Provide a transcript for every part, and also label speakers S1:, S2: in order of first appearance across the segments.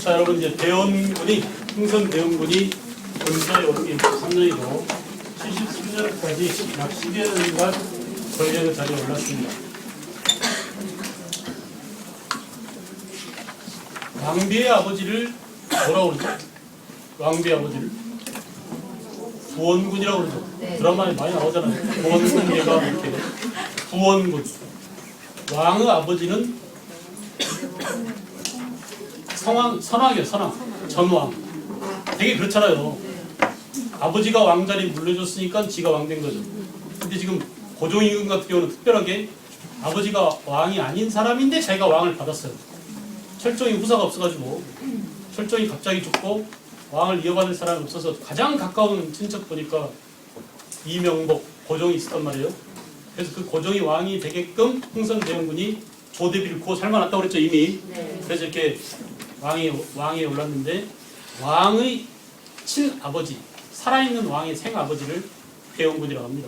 S1: 자, 여러분 이제 대원군이 흥선 대원군이 본사에 오른 게 63년이고 73년까지 약 10여 년간 권력의 자리에 올랐습니다. 왕비의 아버지를 뭐라고 그러죠? 왕비의 아버지를 부원군이라고 그러죠. 드라마에 많이 나오잖아요. 부원군 얘가 이렇게 부원군. 왕의 아버지는 선왕이에요. 선왕. 전왕. 되게 그렇잖아요. 아버지가 왕자리 물려줬으니까 지가 왕 된 거죠. 근데 지금 고종임금 같은 경우는 특별하게 아버지가 왕이 아닌 사람인데 자기가 왕을 받았어요. 철종이 후사가 없어가지고 철종이 갑자기 죽고 왕을 이어받을 사람이 없어서 가장 가까운 친척 보니까 이명복, 고종이 있었단 말이에요. 그래서 그 고종이 왕이 되게끔 흥선대원군이 조대비를 구워 삶아놨다고 그랬죠 이미. 그래서 이렇게 왕에 올랐는데 왕의 친아버지, 살아있는 왕의 생아버지를 대원군이라고 합니다.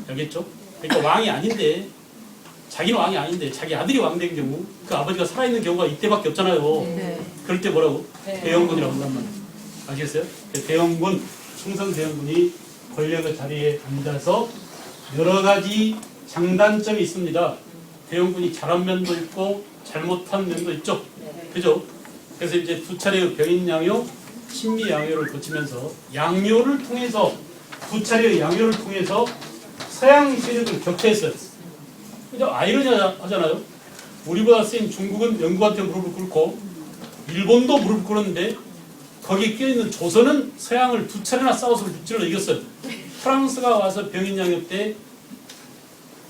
S1: 알겠죠? 그러니까 왕이 아닌데 자기는 왕이 아닌데 자기 아들이 왕 된 경우 그 아버지가 살아있는 경우가 이때밖에 없잖아요. 그럴 때 뭐라고? 대원군이라고 한단 말이에요. 아시겠어요? 대원군, 충성대원군이 권력의 자리에 앉아서 여러 가지 장단점이 있습니다. 대원군이 잘한 면도 있고 잘못한 면도 있죠. 그죠? 그래서 이제 두 차례의 병인양요, 신미양요를 거치면서 양요를 통해서 두 차례의 양요를 통해서 서양 세력을 격퇴했어요. 그죠? 아이러니하잖아요. 우리보다 센 중국은 영국한테 무릎을 꿇고 일본도 무릎을 꿇었는데 거기에 끼어있는 조선은 서양을 두 차례나 싸워서 무찔러 이겼어요. 프랑스가 와서 병인양요 때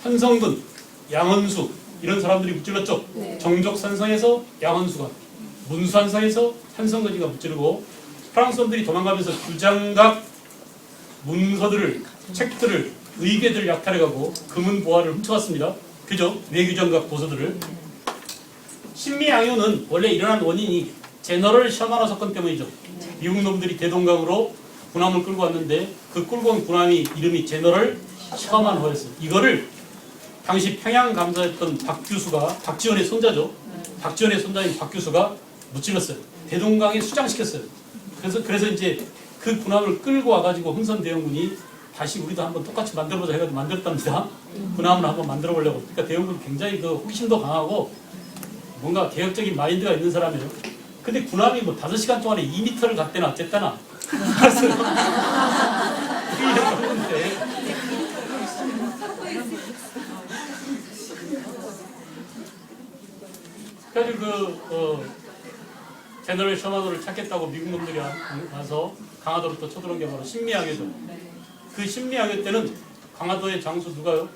S1: 한성근, 양헌수 이런 사람들이 무찔렀죠. 정족산성에서 양헌수가, 문수한성에서 한성근이가 무찌르고 프랑스 놈들이 도망가면서 규장각 문서들을, 책들을, 의궤들을 약탈해가고 금은보화를 훔쳐갔습니다. 그죠? 외규장각 도서들을. 신미양요는 원래 일어난 원인이 제너럴 셔마너 사건 때문이죠. 미국 놈들이 대동강으로 군함을 끌고 왔는데 그 끌고 온 군함이 이름이 제너럴 셔마너였어요. 이거를 당시 평양 감사했던 박규수가, 박지원의 손자죠. 박지원의 손자인 박규수가 무찔렀어요. 대동강에 수장시켰어요. 그래서 이제 그 군함을 끌고 와가지고 흥선대원군이 다시 우리도 한번 똑같이 만들어보자 해가지고 만들었답니다. 군함을 한번 만들어 보려고. 그러니까 대원군 굉장히 그 호기심도 강하고 뭔가 개혁적인 마인드가 있는 사람이에요. 근데 군함이 뭐 5시간 동안에 2m를 갔대나 어쨌다나. 그래서 그래가지고 제너럴 셔마노를 찾겠다고 미국 놈들이 와서 강화도로 또 쳐들어온 게 바로 신미양요죠. 그 신미양요 때는 강화도의 장수 누가요?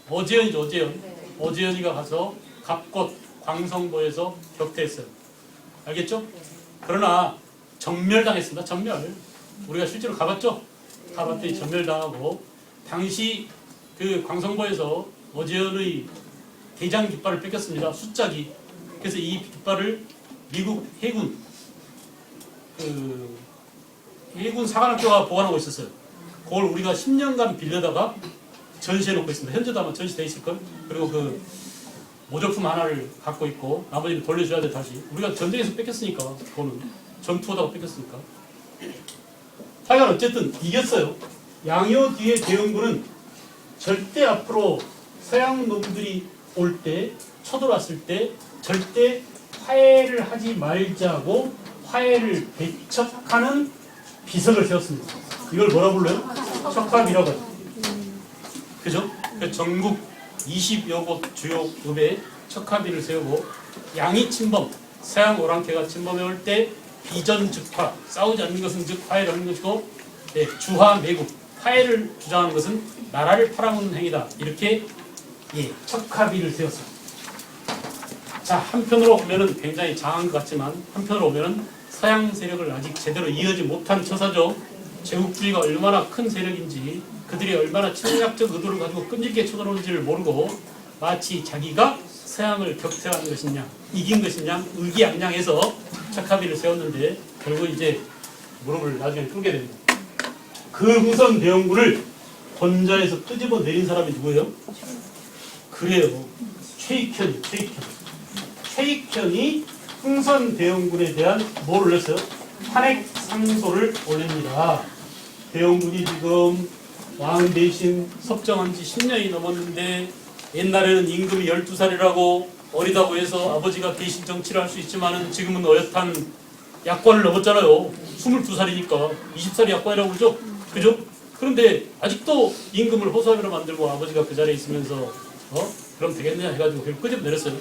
S1: 어제연이죠. 어제연. 어제연이가 가서 갑곶 광성도에서 격퇴했어요. 알겠죠? 그러나 전멸당했습니다. 전멸. 우리가 실제로 가봤죠? 가봤더니 전멸당하고 당시 그 광성도에서 어제연의 대장 깃발을 뺏겼습니다. 숫자기. 그래서 이 깃발을 미국 해군 해군 사관학교가 보관하고 있었어요. 그걸 우리가 10년간 빌려다가 전시해놓고 있습니다. 현재도 아마 전시돼 있을걸. 그리고 그 모조품 하나를 갖고 있고 나머지는 돌려줘야 돼. 다시 우리가 전쟁에서 뺏겼으니까 그거는 전투하다가 뺏겼으니까. 하여간 어쨌든 이겼어요. 양요 뒤에 대원군은 절대 앞으로 서양 놈들이 올 때 쳐들어왔을 때 절대 화해를 하지 말자고 화해를 배척하는 비석을 세웠습니다. 이걸 뭐라 불러요? 척합이라고 하죠. 그죠? 전국 20여 곳 주요 읍에 척합이를 세우고 양이 침범, 서양 오랑캐가 침범해 올 때 비전즉화, 싸우지 않는 것은 즉 화해를 하는 것이고 주화 매국, 화해를 주장하는 것은 나라를 팔아먹는 행위다. 이렇게 척합이를 세웠습니다. 자, 한편으로 보면은 굉장히 장한 것 같지만 한편으로 보면은 서양 세력을 아직 제대로 이어지 못한 처사죠. 제국주의가 얼마나 큰 세력인지 그들이 얼마나 침략적 의도를 가지고 끈질기게 쳐들어오는지를 모르고 마치 자기가 서양을 격퇴하는 것이냐 이긴 것이냐 의기양양해서 척합의를 세웠는데 결국 이제 무릎을 나중에 꿇게 됩니다. 그 흥선대원군을 권좌에서 끄집어 내린 사람이 누구예요? 그래요. 최익현이 흥선 대원군에 대한 뭘 올렸어요? 탄핵 상소를 올립니다. 대원군이 지금 왕 대신 섭정한 지 10년이 넘었는데 옛날에는 임금이 12살이라고 어리다고 해서 아버지가 대신 정치를 할 수 있지만은 지금은 어엿한 약관을 넘었잖아요. 22살이니까 20살이 약관이라고 그러죠? 그죠? 그런데 아직도 임금을 호소하기로 만들고 아버지가 그 자리에 있으면서 그럼 되겠냐 해가지고 그걸 끄집내렸어요.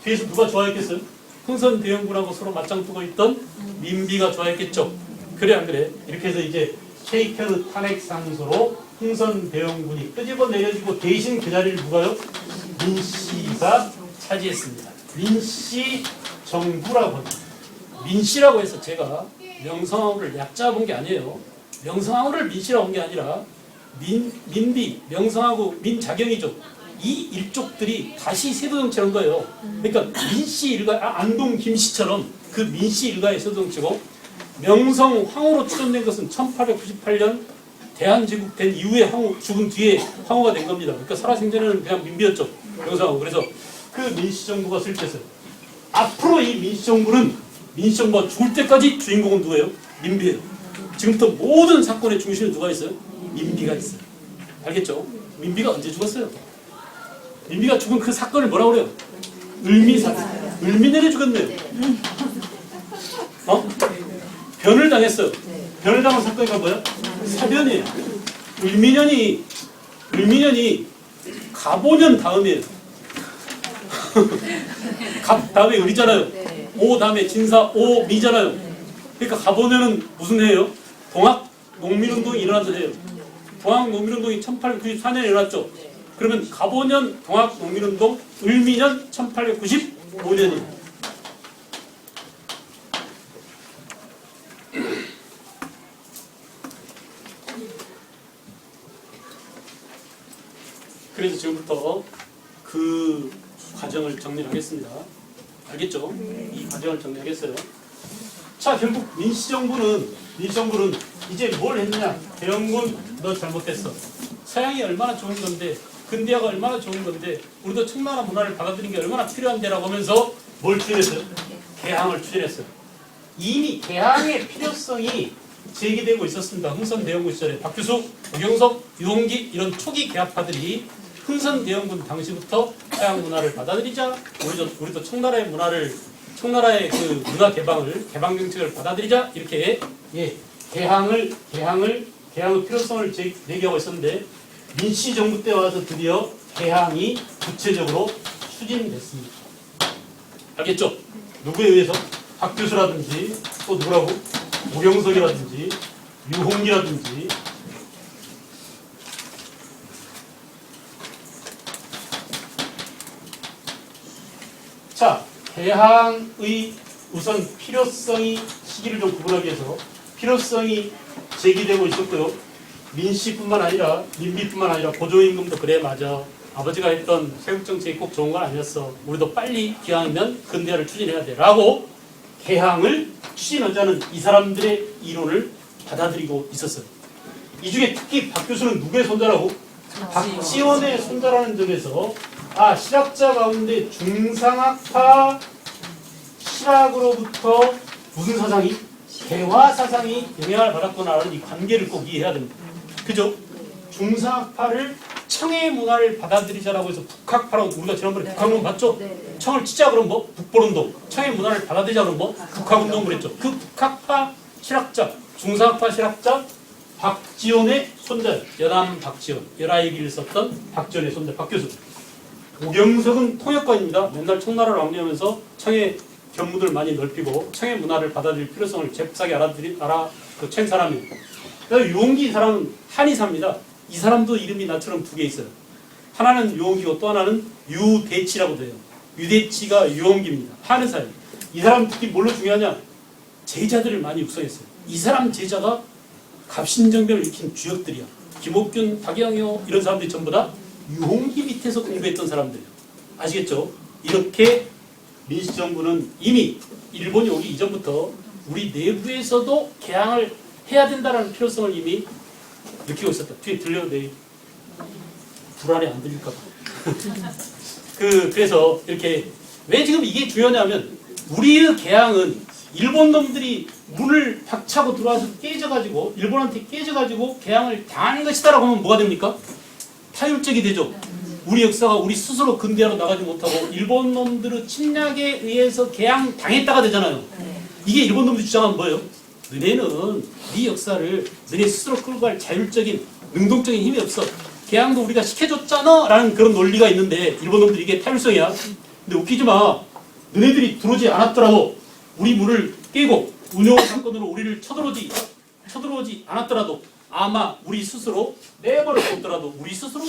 S1: 뒤에서 누가 좋아했겠어요? 흥선 대원군하고 서로 맞짱 뜨고 있던 민비가 좋아했겠죠. 그래 안 그래? 이렇게 해서 이제 쉐이크르 탄핵 상소로 흥선 대원군이 끄집어 내려지고 대신 그 자리를 누가요? 민씨가 차지했습니다. 민씨 정부라고 합니다. 민씨라고 해서 제가 명성황후를 얕잡아 본 게 아니에요. 명성황후를 민씨라고 한 게 아니라 민비, 명성황후, 민자경이죠. 이 일족들이 다시 세도정치를 한 거예요. 그러니까 민씨 일가, 안동 김씨처럼 그 민씨 일가의 세도정치고 명성황후로 추정된 것은 1898년 대한제국 된 이후에 황후, 죽은 뒤에 황후가 된 겁니다. 그러니까 살아생전에는 그냥 민비였죠. 명성황후. 그래서 그 민씨정부가 설치했어요. 앞으로 이 민씨정부는 민씨정부가 죽을 때까지 주인공은 누구예요? 민비예요. 지금부터 모든 사건의 중심에 누가 있어요? 민비가 있어요. 알겠죠? 민비가 언제 죽었어요? 민비가 죽은 그 사건을 뭐라고 그래요? 을미사건. 을미년에 죽었네요. 변을 당했어요. 변을 당한 사건이 뭐야? 사변이에요. 을미년이 갑오년 다음이에요. 갑 다음에 을이잖아요. 오 다음에 진사 오 미잖아요. 그러니까 갑오년은 무슨 해예요? 동학 농민운동이 일어났던 해예요. 동학 농민운동이 1894년에 일어났죠. 그러면 갑오년 동학 농민운동 을미년 1895년이에요. 그래서 지금부터 그 과정을 정리하겠습니다. 알겠죠? 이 과정을 정리하겠어요. 자, 결국 민씨정부는 이제 뭘 했느냐? 대원군 너 잘못했어. 서양이 얼마나 좋은 건데, 근대화가 얼마나 좋은 건데, 우리도 청나라 문화를 받아들인 게 얼마나 필요한데라고 하면서 뭘 추진했어요? 개항을 추진했어요. 이미 개항의 필요성이 제기되고 있었습니다. 흥선대원군 시절에 박규수, 오경석, 유홍기 이런 초기 개학파들이 흥선대원군 당시부터 서양 문화를 받아들이자 우리도 청나라의 문화를 청나라의 그 문화 개방을 개방 정책을 받아들이자 이렇게 개항의 필요성을 제기하고 있었는데 민씨 정부 때 와서 드디어 개항이 구체적으로 추진됐습니다. 알겠죠? 누구에 의해서? 박규수라든지 또 누구라고? 오경석이라든지 유홍기라든지 자, 개항의 우선 필요성이 시기를 좀 구분하기 위해서 필요성이 제기되고 있었고요. 민씨뿐만 아니라 민비뿐만 아니라 고조임금도 그래 맞아. 아버지가 했던 세국정책이 꼭 좋은 건 아니었어. 우리도 빨리 기왕이면 근대화를 추진해야 돼. 라고 개항을 추진하자는 이 사람들의 이론을 받아들이고 있었어요. 이 중에 특히 박 교수는 누구의 손자라고? 박지원의 손자라는 점에서 실학자 가운데 중상학파 실학으로부터 무슨 사상이? 개화 사상이 영향을 받았구나라는 이 관계를 꼭 이해해야 됩니다. 그죠? 중상학파를 청의 문화를 받아들이자라고 해서 북학파라고 우리가 지난번에 북학운동 봤죠? 청을 치자 그럼 뭐? 북벌운동. 청의 문화를 받아들이자 그럼 뭐? 북학운동 그랬죠. 그 북학파 실학자, 중상학파 실학자 박지원의 손자, 여남 박지원, 열아이기를 썼던 박지원의 손자 박교수. 오경석은 통역관입니다. 맨날 청나라를 왕래하면서 청의 견문을 많이 넓히고 청의 문화를 받아들일 필요성을 잽싸게 챈 사람입니다. 그래서 유홍기 이 사람은 한의사입니다. 이 사람도 이름이 나처럼 두 개 있어요. 하나는 유홍기고 또 하나는 유대치라고 돼요. 유대치가 유홍기입니다. 한의사예요. 이 사람 특히 뭘로 중요하냐? 제자들을 많이 육성했어요. 이 사람 제자가 갑신정변을 일으킨 주역들이야. 김옥균, 박영효 이런 사람들이 전부 다 유홍기 밑에서 공부했던 사람들이에요. 아시겠죠? 이렇게 민씨정부는 이미 일본이 오기 이전부터 우리 내부에서도 개항을 해야 된다는 필요성을 이미 느끼고 있었다. 뒤에 들려도 돼. 불안해 안 들릴까 봐. 그래서 이렇게 왜 지금 이게 중요하냐면 우리의 개항은 일본 놈들이 문을 박차고 들어와서 깨져가지고 일본한테 깨져가지고 개항을 당한 것이다라고 하면 뭐가 됩니까? 타율적이 되죠. 우리 역사가 우리 스스로 근대화로 나가지 못하고 일본 놈들의 침략에 의해서 개항 당했다가 되잖아요. 이게 일본 놈들이 주장하는 뭐예요? 너네는 네 역사를 너네 스스로 끌고 갈 자율적인 능동적인 힘이 없어. 개항도 우리가 시켜줬잖아 라는 그런 논리가 있는데 일본 놈들이 이게 타율성이야. 근데 웃기지 마. 너네들이 들어오지 않았더라도 우리 문을 깨고 운영 사건으로 우리를 쳐들어오지 않았더라도 아마 우리 스스로 내버려 뒀더라도 우리 스스로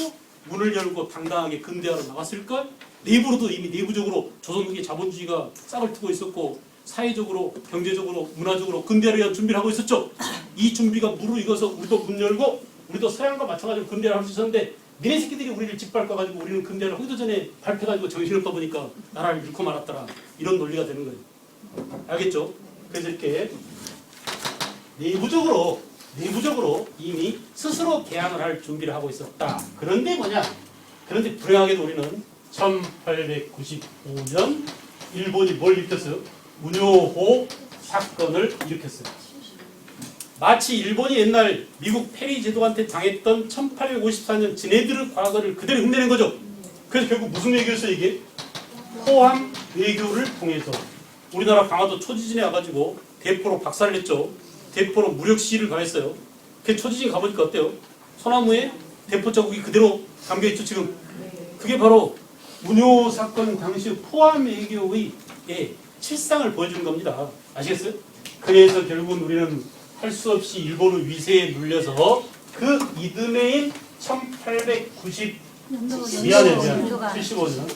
S1: 문을 열고 당당하게 근대화로 나갔을걸? 내부로도 이미 내부적으로 조선국의 자본주의가 싹을 트고 있었고 사회적으로 경제적으로 문화적으로 근대화를 위한 준비를 하고 있었죠. 이 준비가 무르익어서 우리도 문 열고 우리도 서양과 마찬가지로 근대화를 할 수 있었는데 니네 새끼들이 우리를 짓밟아가지고 우리는 근대화를 하기도 전에 발표해가지고 정신없다 보니까 나라를 잃고 말았더라. 이런 논리가 되는 거예요. 알겠죠? 그래서 이렇게 내부적으로 이미 스스로 개항을 할 준비를 하고 있었다. 그런데 뭐냐? 그런데 불행하게도 우리는 1895년 일본이 뭘 일으켰어요? 운요호 사건을 일으켰어요. 마치 일본이 옛날 미국 페리 제도한테 당했던 1854년 지네들의 과거를 그대로 흉내낸 거죠. 그래서 결국 무슨 외교였어요 이게? 호황 외교를 통해서 우리나라 강화도 초지진에 와가지고 대포로 박살을 냈죠. 대포로 무력 시위를 가했어요. 그 초지진 가보니까 어때요? 소나무에 대포 자국이 그대로 담겨있죠 지금. 그게 바로 운요 사건 당시 포함 외교의 실상을 보여주는 겁니다. 아시겠어요? 그래서 결국은 우리는 할 수 없이 일본의 위세에 눌려서 그 이듬해인 1890 미안해 75년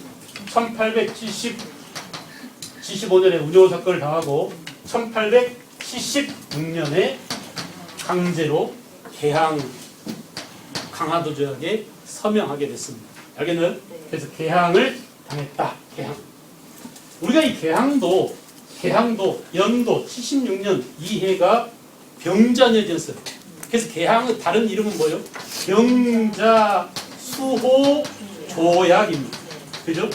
S1: 1875년에 운요 사건을 당하고 1876년에 강제로 개항 강화도 조약에 서명하게 됐습니다. 알겠나요? 그래서 개항을 당했다. 개항. 우리가 이 개항도 연도 76년 이 해가 병자년이었어요. 그래서 개항의 다른 이름은 뭐예요? 병자수호 조약입니다. 그죠?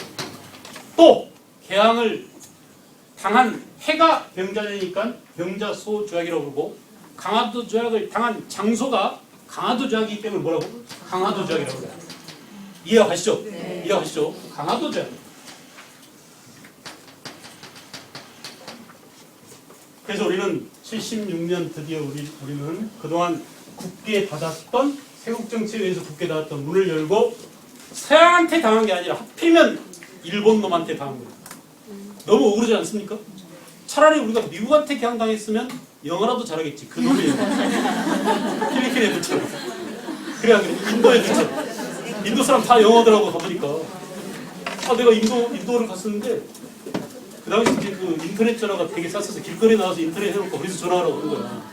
S1: 또 개항을 당한 해가 병자년이니까 병자수호 조약이라고 그러고 강화도 조약을 당한 장소가 강화도 조약이기 때문에 뭐라고? 강화도 조약이라고 그래요. 이해가시죠? 네. 이해가시죠? 강화도 조약. 그래서 우리는 76년 드디어 우리는 그동안 굳게 닫았던 세국 정치에 의해서 굳게 닫았던 문을 열고 서양한테 당한 게 아니라 하필이면 일본 놈한테 당한 거예요. 너무 억울하지 않습니까? 차라리 우리가 미국한테 개항당했으면 영어라도 잘하겠지. 그 놈의 영어. 필리핀 애들처럼. 그래야 그래. 인도 애들처럼. 인도 사람 다 영어더라고 가보니까. 내가 인도를 갔었는데 그 당시 이제 그 인터넷 전화가 되게 쌌어서 길거리에 나와서 인터넷 해놓고 거기서 전화하라고 그런 거야.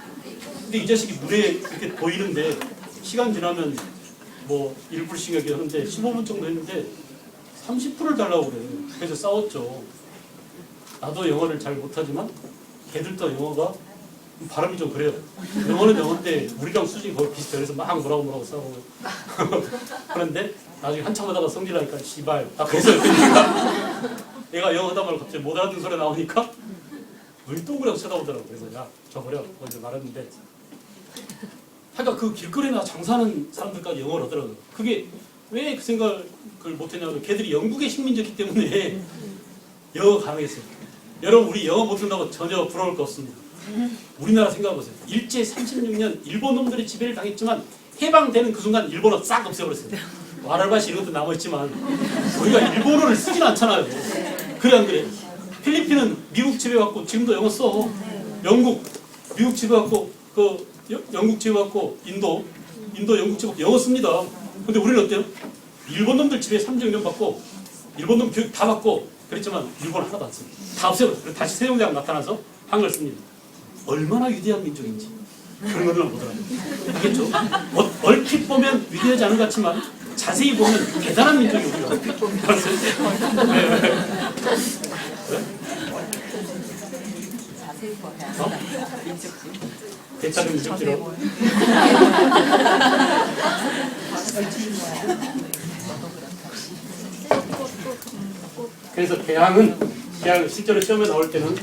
S1: 근데 이 자식이 눈에 이렇게 보이는데 시간 지나면 뭐 1불씩 하는데 15분 정도 했는데 30불을 달라고 그래. 그래서 싸웠죠. 나도 영어를 잘 못하지만 걔들도 영어가 발음이 좀 그래요. 영어는 영어인데 우리랑 수준이 거의 비슷해. 그래서 막 뭐라고 싸우고 그런데 나중에 한참 하다가 성질나니까 씨발 딱 그래서 얘가 영어 하다 말고 갑자기 못 알아듣는 소리 나오니까 물동그랗게 쳐다보더라고. 그래서 야 저버려 먼저 말했는데 하여간 그 길거리에 나와 장사하는 사람들까지 영어를 하더라고요. 그게 왜 그 생각을 못했냐면 걔들이 영국의 식민지였기 때문에 영어가 가능했어요. 여러분 우리 영어 못한다고 전혀 부러울 거 없습니다. 우리나라 생각해보세요. 일제 36년 일본 놈들의 지배를 당했지만 해방되는 그 순간 일본어 싹 없애버렸어요. 아랄바시 이런 것도 남아있지만 우리가 일본어를 쓰진 않잖아요. 그래 안 그래? 필리핀은 미국 지배받고 지금도 영어 써. 영국 미국 지배받고 영국 지배받고 인도 영국 지배받고 영어 씁니다. 근데 우리는 어때요? 일본 놈들 지배 36년 받고 일본 놈 교육 다 받고 그랬지만 일본 하나도 안 씁니다. 다 없애버렸어요. 다시 세종대왕 나타나서 한글 씁니다. 얼마나 위대한 민족인지 그런 것들만 보더라고요. 알겠죠? 얼핏 보면 위대하지 않은 것 같지만 자세히 보면 대단한 민족이 우리가. 알았어요?
S2: 자세히 보면
S1: 대차는 민족지로. 그래서 개항은 계약 실제로 시험에 나올 때는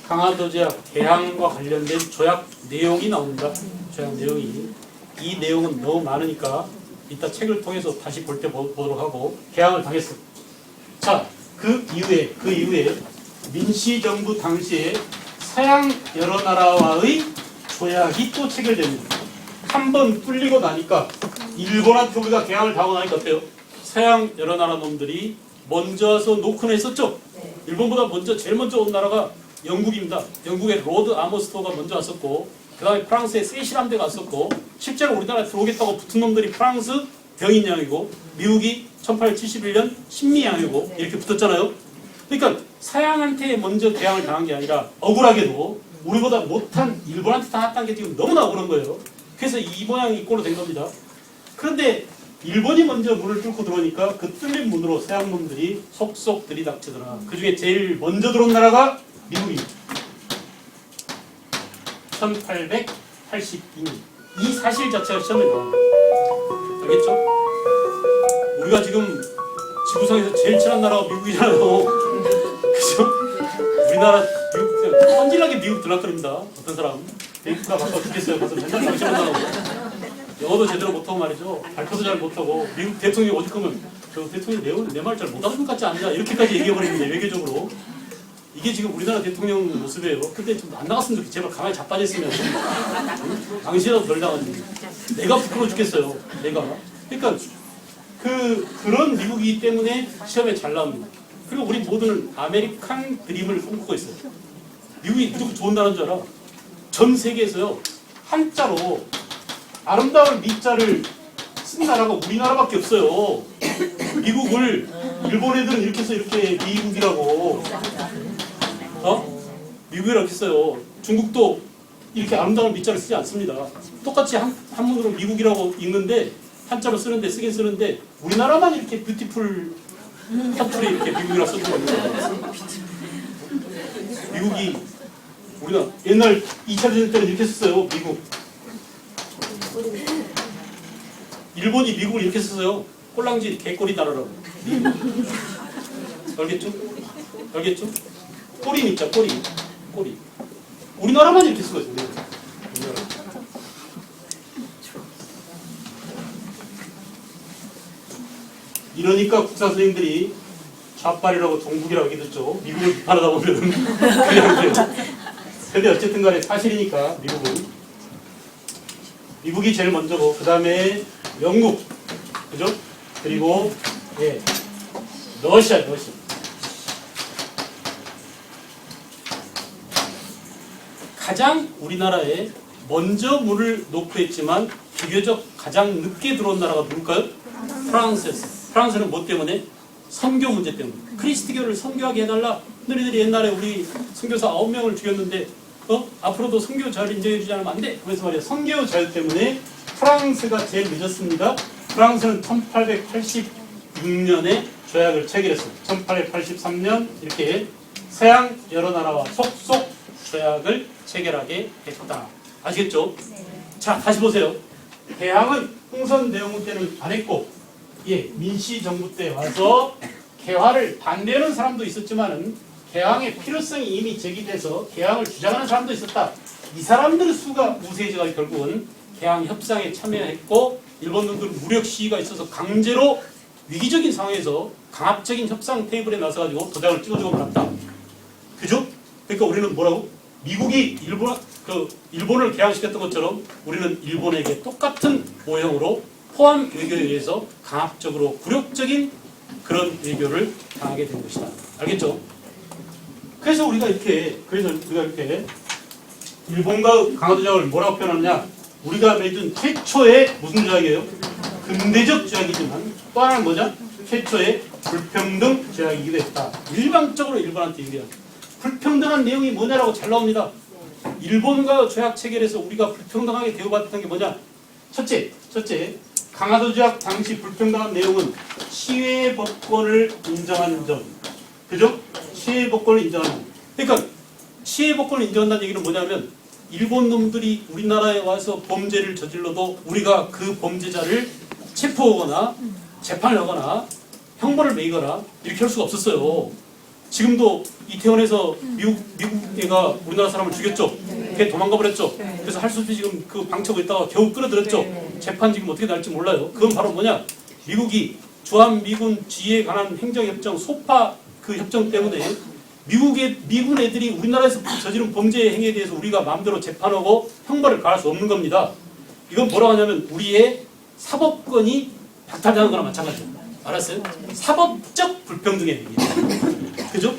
S1: 강화도 조약 개항과 관련된 조약 내용이 나옵니다. 조약 내용이. 이 내용은 너무 많으니까 이따 책을 통해서 다시 볼 때 보도록 하고 개항을 당했어. 자, 그 이후에 민시정부 당시에 서양 여러 나라와의 조약이 또 체결됩니다. 한 번 뚫리고 나니까 일본한테 우리가 개항을 당하고 나니까 어때요? 서양 여러 나라 놈들이 먼저 와서 노크는 했었죠? 일본보다 제일 먼저 온 나라가 영국입니다. 영국의 로드 아머스터가 먼저 왔었고 그 다음에 프랑스의 세시람대가 왔었고 실제로 우리나라에 들어오겠다고 붙은 놈들이 프랑스 병인양이고 미국이 1871년 신미양이고 이렇게 붙었잖아요. 그러니까 서양한테 먼저 개항을 당한 게 아니라 억울하게도 우리보다 못한 일본한테 당했다는 게 지금 너무나 억울한 거예요. 그래서 이 모양이 이꼴로 된 겁니다. 그런데 일본이 먼저 문을 뚫고 들어오니까 그 뚫린 문으로 서양 놈들이 속속 들이닥치더라. 그 중에 제일 먼저 들어온 나라가 미국입니다. 1882년. 이 사실 자체가 시험에 나옵니다. 알겠죠? 우리가 지금 지구상에서 제일 친한 나라가 미국이잖아요. 그죠? 우리나라 미국 헌질하게 미국 들락거립니다. 어떤 사람 데이트가 바빠 죽겠어요. 가서 맨날 당신만 나오고 영어도 제대로 못하고 말이죠. 발표도 잘 못하고 미국 대통령이 오직 하면 저 대통령 내 말 잘 못하는 것 같지 않냐 이렇게까지 얘기해버리는데 외교적으로 이게 지금 우리나라 대통령 모습이에요. 근데 좀 안 나갔으면 좋겠어. 제발 가만히 자빠져 있으면 당신이라도 덜 당하지. 내가 부끄러워 죽겠어요. 내가. 그러니까 그런 미국이기 때문에 시험에 잘 나옵니다. 그리고 우리 모두는 아메리칸 드림을 꿈꾸고 있어요. 미국이 무조건 좋은 나라인 줄 알아. 전 세계에서요 한자로 아름다운 미자를 쓴 나라가 우리나라밖에 없어요. 미국을 일본 애들은 이렇게 해서 이렇게 미국이라고 미국이라고 이렇게 써요. 중국도 이렇게 아름다운 미자를 쓰지 않습니다. 똑같이 한문으로 미국이라고 읽는데 한자로 쓰긴 쓰는데 우리나라만 이렇게 뷰티풀 사투리 이렇게 미국이라 쓰는 겁니다. 미국이 우리가 옛날 2차 대전 때는 이렇게 썼어요. 미국. 일본이 미국을 이렇게 썼어요. 꼴랑지 개꼬리 나라라고. 알겠죠? 알겠죠? 꼬리 있죠, 꼬리. 우리나라만 이렇게 쓰고 있어요. 우리나라. 이러니까 국사 선생님들이 좌빨이라고 동북이라고 얘기 듣죠. 미국을 비판하다 보면은 그냥 돼요. 근데 어쨌든 간에 사실이니까 미국이 제일 먼저고 그 다음에 영국, 그죠? 그리고 러시아. 가장 우리나라에 먼저 문을 놓고 했지만 비교적 가장 늦게 들어온 나라가 누굴까요? 프랑스였어요. 프랑스는 뭐 때문에? 선교 문제 때문에. 크리스트교를 선교하게 해달라. 너희들이 옛날에 우리 선교사 9명을 죽였는데 앞으로도 선교 자유를 인정해주지 않으면 안 돼. 그래서 말이야 선교 자유 때문에 프랑스가 제일 늦었습니다. 프랑스는 1886년에 조약을 체결했어요. 1883년 이렇게 서양 여러 나라와 속속 조약을 체결하게 했다. 아시겠죠? 네. 자, 다시 보세요. 개항은 흥선 대원군 때는 안 했고 민시 정부 때 와서 개화를 반대하는 사람도 있었지만은 개항의 필요성이 이미 제기돼서 개항을 주장하는 사람도 있었다. 이 사람들의 수가 우세해져서 결국은 개항 협상에 참여했고 일본 놈들은 무력 시위가 있어서 강제로 위기적인 상황에서 강압적인 협상 테이블에 나서가지고 도장을 찍어주고 말았다. 그죠? 그러니까 우리는 뭐라고? 미국이 일본을 개항시켰던 것처럼 우리는 일본에게 똑같은 모형으로 포함 외교에 의해서 강압적으로 굴욕적인 그런 외교를 당하게 된 것이다. 알겠죠? 그래서 우리가 이렇게 일본과 강화도 조약을 뭐라고 표현하느냐? 우리가 맺은 최초의 무슨 조약이에요? 근대적 조약이지만 또 하나는 뭐죠? 최초의 불평등 조약이기도 했다. 일방적으로 일본한테 얘기합니다. 불평등한 내용이 뭐냐라고 잘 나옵니다. 일본과 조약 체결해서 우리가 불평등하게 대우받았던 게 뭐냐? 첫째, 강화도 조약 당시 불평등한 내용은 시외 법권을 인정하는 점. 그죠? 시외 법권을 인정하는 점. 그러니까 시외 법권을 인정한다는 얘기는 뭐냐면 일본 놈들이 우리나라에 와서 범죄를 저질러도 우리가 그 범죄자를 체포하거나 재판을 하거나 형벌을 매기거나 이렇게 할 수가 없었어요. 지금도 이태원에서 미국 애가 우리나라 사람을 죽였죠. 걔 도망가 버렸죠. 그래서 할 수 없이 지금 그 방치하고 있다가 겨우 끌어들였죠. 재판 지금 어떻게 날지 몰라요. 그건 바로 뭐냐? 미국이 주한미군 지휘에 관한 행정협정 소파 그 협정 때문에 미군 애들이 우리나라에서 저지른 범죄 행위에 대해서 우리가 마음대로 재판하고 형벌을 가할 수 없는 겁니다. 이건 뭐라고 하냐면 우리의 사법권이 박탈당한 거나 마찬가지입니다. 알았어요? 사법적 불평등의 얘기예요. 그죠?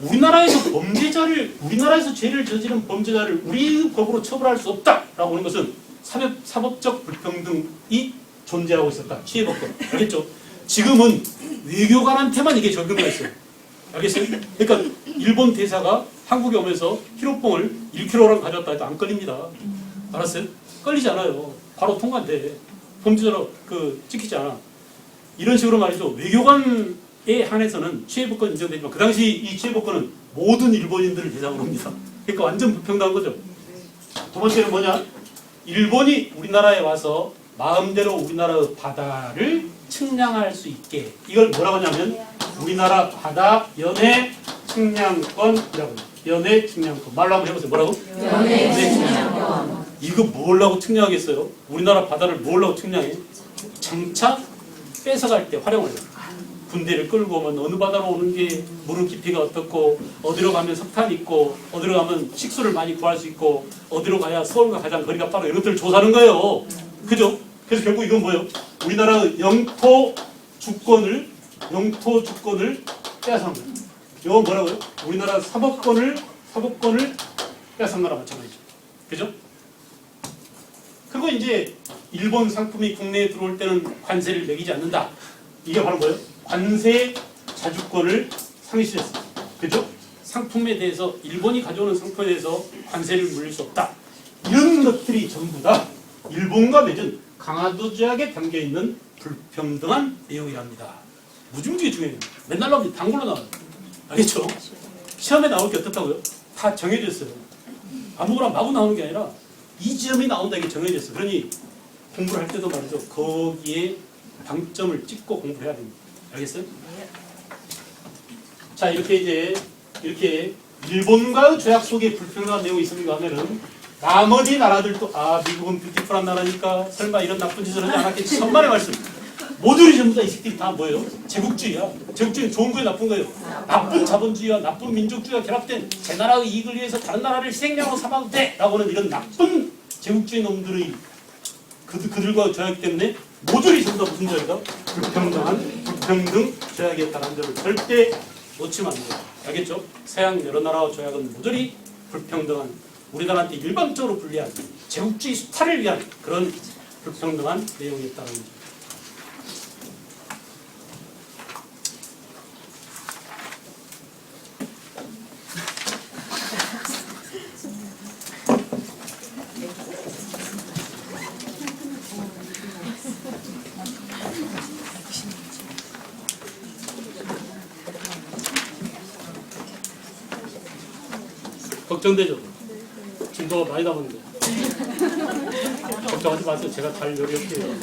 S1: 우리나라에서 죄를 저지른 범죄자를 우리 법으로 처벌할 수 없다라고 하는 것은 사법적 불평등이 존재하고 있었다. 취해법권. 알겠죠? 지금은 외교관한테만 이게 적용되어 있어요. 알겠어요? 그러니까 일본 대사가 한국에 오면서 히로뽕을 1kg랑 가져왔다 해도 안 걸립니다. 알았어요? 걸리지 않아요. 바로 통과돼. 범죄자로 찍히지 않아. 이런 식으로 말이죠. 외교관에 한해서는 취해법권 인정되지만 그 당시 이 취해법권은 모든 일본인들을 대상으로 합니다. 그러니까 완전 불평등한 거죠. 두 번째는 뭐냐? 일본이 우리나라에 와서 마음대로 우리나라의 바다를 측량할 수 있게 이걸 뭐라고 하냐면 우리나라 바다 연해 측량권이라고 해요. 연해 측량권. 말로 한번 해보세요. 뭐라고? 연해 측량권. 이거 뭘라고 측량하겠어요? 우리나라 바다를 뭘라고 측량해? 장차 뺏어갈 때 활용을 해요. 군대를 끌고 오면 어느 바다로 오는 게 물의 깊이가 어떻고 어디로 가면 석탄이 있고 어디로 가면 식수를 많이 구할 수 있고 어디로 가야 서울과 가장 거리가 빠르고 이런 것들을 조사하는 거예요. 그죠? 그래서 결국 이건 뭐예요? 우리나라의 영토 주권을 빼앗은 거예요. 이건 뭐라고요? 우리나라 사법권을 빼앗은 거랑 마찬가지죠. 그죠? 그리고 이제 일본 상품이 국내에 들어올 때는 관세를 매기지 않는다. 이게 바로 뭐예요? 관세 자주권을 상실했어요. 그죠? 상품에 대해서 일본이 가져오는 상품에 대해서 관세를 물릴 수 없다. 이런 것들이 전부 다 일본과 맺은 강화도 조약에 담겨있는 불평등한 내용이랍니다. 무지무지게 중요해요. 맨날 나옵니다. 단골로 나와요. 알겠죠? 시험에 나올 게 어떻다고요? 다 정해져 있어요. 아무거나 마구 나오는 게 아니라 이 지점이 나온다 이게 정해져 있어요. 그러니 공부를 할 때도 말이죠. 거기에 방점을 찍고 공부를 해야 됩니다. 알겠어요? 자, 이렇게 일본과의 조약 속에 불평등한 내용이 있습니다 하면은 나머지 나라들도 미국은 뷰티풀한 나라니까 설마 이런 나쁜 짓을 하지 않았겠지. 천만의 말씀. 모듈이 전부 다 이 새끼들이 다 뭐예요? 제국주의야. 제국주의는 좋은 거예요, 나쁜 거예요? 나쁜 자본주의와 나쁜 민족주의가 결합된 제 나라의 이익을 위해서 다른 나라를 희생양으로 삼아도 돼! 라고 하는 이런 나쁜 제국주의 놈들의 그들과 조약 때문에 모듈이 전부 다 무슨 조약이다? 불평등 조약이었다는 점을 절대 놓치면 안 돼요. 알겠죠? 서양 여러 나라와 조약은 모듈이 불평등한 우리나라한테 일반적으로 불리한 제국주의 수탈을 위한 그런 불평등한 내용이었다는 거죠. 걱정되죠? 진도가 많이 남았는데. 걱정하지 마세요. 제가 잘 요리할게요.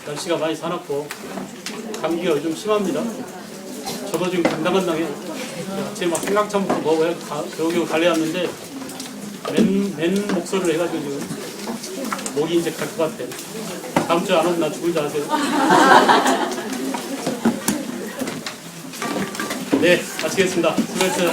S1: 날씨가 많이 사납고 감기가 요즘 심합니다. 저도 지금 간당간당해요. 제 막 생강차부터 먹어야 겨우겨우 달래왔는데 맨 목소리를 해가지고 지금 목이 이제 갈 것 같아. 다음 주에 안 오면 나 죽을 줄 아세요? 네, 마치겠습니다. 수고했어요.